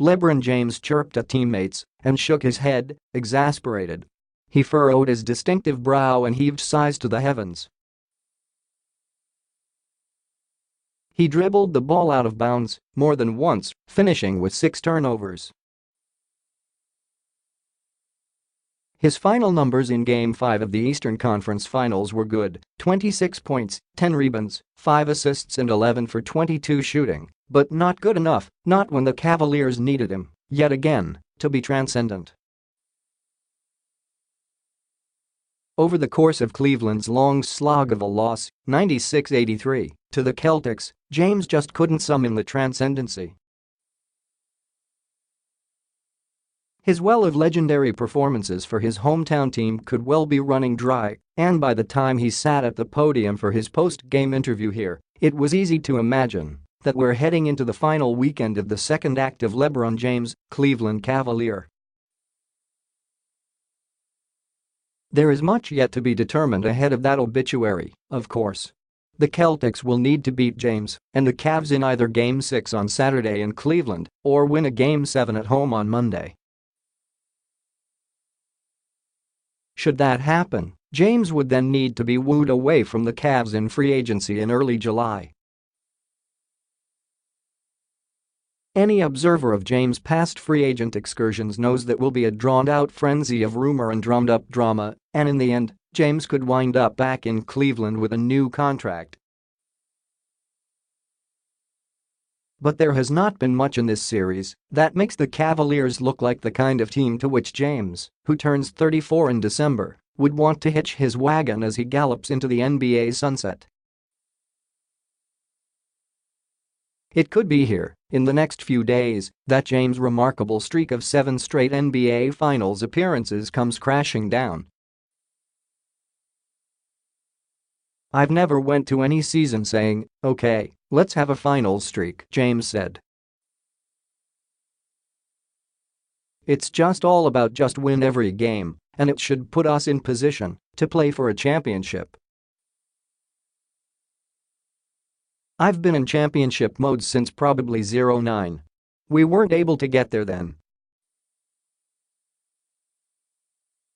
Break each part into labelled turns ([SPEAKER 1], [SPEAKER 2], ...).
[SPEAKER 1] LeBron James chirped at teammates and shook his head, exasperated. He furrowed his distinctive brow and heaved sighs to the heavens. He dribbled the ball out of bounds more than once, finishing with 6 turnovers. His final numbers in Game 5 of the Eastern Conference Finals were good: 26 points, 10 rebounds, 5 assists and 11 for 22 shooting, but not good enough, not when the Cavaliers needed him, yet again, to be transcendent. Over the course of Cleveland's long slog of a loss, 96-83, to the Celtics, James just couldn't summon the transcendency. His well of legendary performances for his hometown team could well be running dry, and by the time he sat at the podium for his post-game interview here, it was easy to imagine that we're heading into the final weekend of the second act of LeBron James' Cleveland Cavalier. There is much yet to be determined ahead of that obituary, of course. The Celtics will need to beat James and the Cavs in either Game 6 on Saturday in Cleveland or win a Game 7 at home on Monday. Should that happen, James would then need to be wooed away from the Cavs in free agency in early July. Any observer of James' past free agent excursions knows that will be a drawn-out frenzy of rumor and drummed-up drama, and in the end, James could wind up back in Cleveland with a new contract. But there has not been much in this series that makes the Cavaliers look like the kind of team to which James, who turns 34 in December, would want to hitch his wagon as he gallops into the NBA sunset. It could be here, in the next few days, that James' remarkable streak of 7 straight NBA Finals appearances comes crashing down. "I've never went to any season saying, okay, let's have a finals streak," James said. "It's just all about just win every game, and it should put us in position to play for a championship. I've been in championship mode since probably '09. We weren't able to get there then.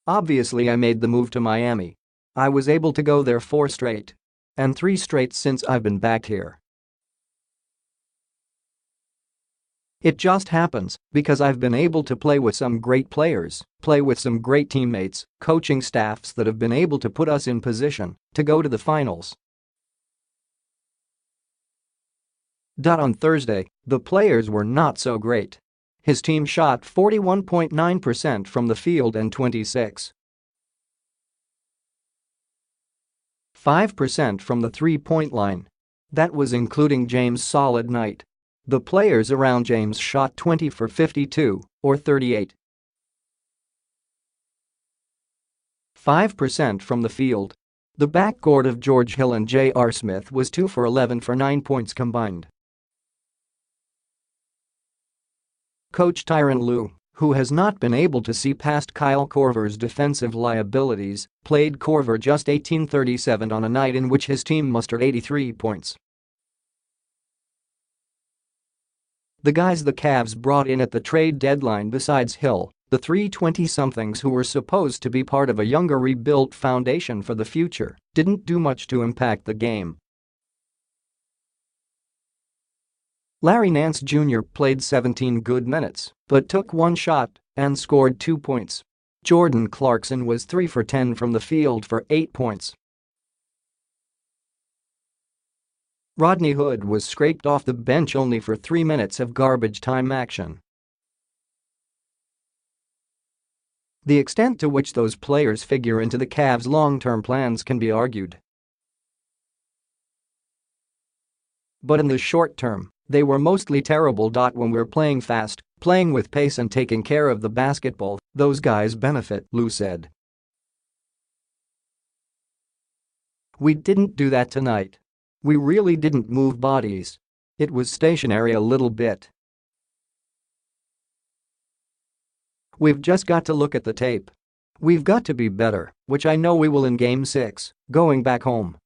[SPEAKER 1] Obviously I made the move to Miami. I was able to go there 4 straight. And 3 straight since I've been back here. It just happens because I've been able to play with some great players, play with some great teammates, coaching staffs that have been able to put us in position to go to the finals." On Thursday, the players were not so great. His team shot 41.9% from the field and 26.5% from the three-point line. That was including James' solid night. The players around James shot 20 for 52, or 38.5% from the field. The backcourt of George Hill and J.R. Smith was 2 for 11 for 9 points combined. Coach Tyronn Lue, who has not been able to see past Kyle Korver's defensive liabilities, played Korver just 18-37 on a night in which his team mustered 83 points. The guys the Cavs brought in at the trade deadline besides Hill, the 3 20-somethings who were supposed to be part of a younger rebuilt foundation for the future, didn't do much to impact the game. Larry Nance Jr. played 17 good minutes, but took 1 shot and scored 2 points. Jordan Clarkson was 3 for 10 from the field for 8 points. Rodney Hood was scraped off the bench only for 3 minutes of garbage time action. The extent to which those players figure into the Cavs' long-term plans can be argued. But in the short term, they were mostly terrible. When we're playing fast, playing with pace and taking care of the basketball, those guys benefit, Lue said. We didn't do that tonight. We really didn't move bodies. It was stationary a little bit. We've just got to look at the tape. We've got to be better, which I know we will in Game 6, going back home.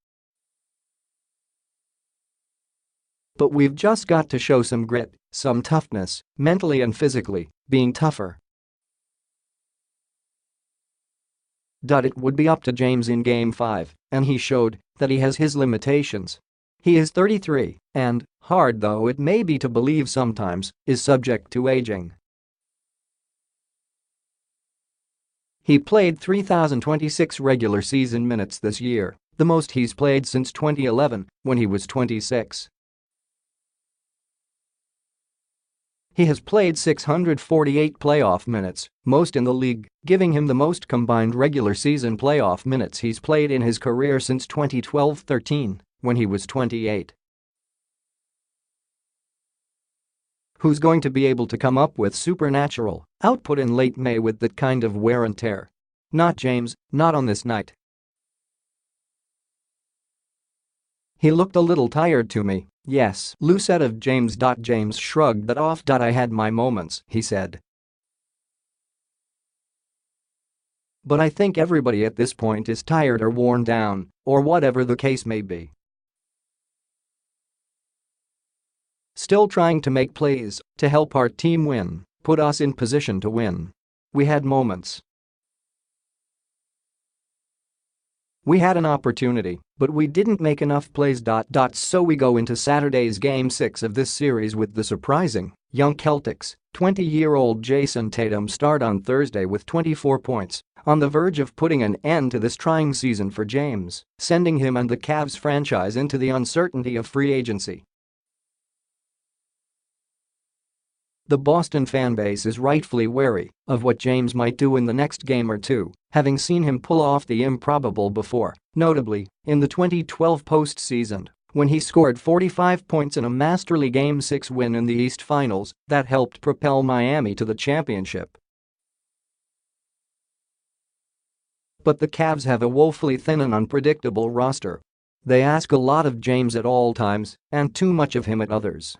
[SPEAKER 1] But we've just got to show some grit, some toughness, mentally and physically, being tougher. It would be up to James in Game 5, and he showed that he has his limitations. He is 33 and, hard though it may be to believe sometimes, is subject to aging. He played 3,026 regular season minutes this year, the most he's played since 2011, when he was 26. He has played 648 playoff minutes, most in the league, giving him the most combined regular season playoff minutes he's played in his career since 2012-13, when he was 28. Who's going to be able to come up with supernatural output in late May with that kind of wear and tear? Not James, not on this night. He looked a little tired to me, yes, Lou said of James. James shrugged that off. I had my moments, he said. But I think everybody at this point is tired or worn down, or whatever the case may be. Still trying to make plays to help our team win, put us in position to win. We had moments. We had an opportunity, but we didn't make enough plays. So we go into Saturday's Game 6 of this series with the surprising young Celtics. 20-year-old Jason Tatum start on Thursday with 24 points, on the verge of putting an end to this trying season for James, sending him and the Cavs franchise into the uncertainty of free agency. The Boston fanbase is rightfully wary of what James might do in the next game or two, having seen him pull off the improbable before, notably in the 2012 postseason, when he scored 45 points in a masterly Game 6 win in the East Finals that helped propel Miami to the championship. But the Cavs have a woefully thin and unpredictable roster. They ask a lot of James at all times and too much of him at others.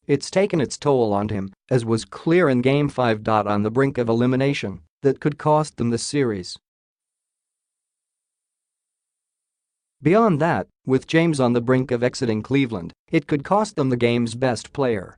[SPEAKER 1] It's taken its toll on him, as was clear in Game 5. On the brink of elimination that could cost them the series. Beyond that, with James on the brink of exiting Cleveland, it could cost them the game's best player.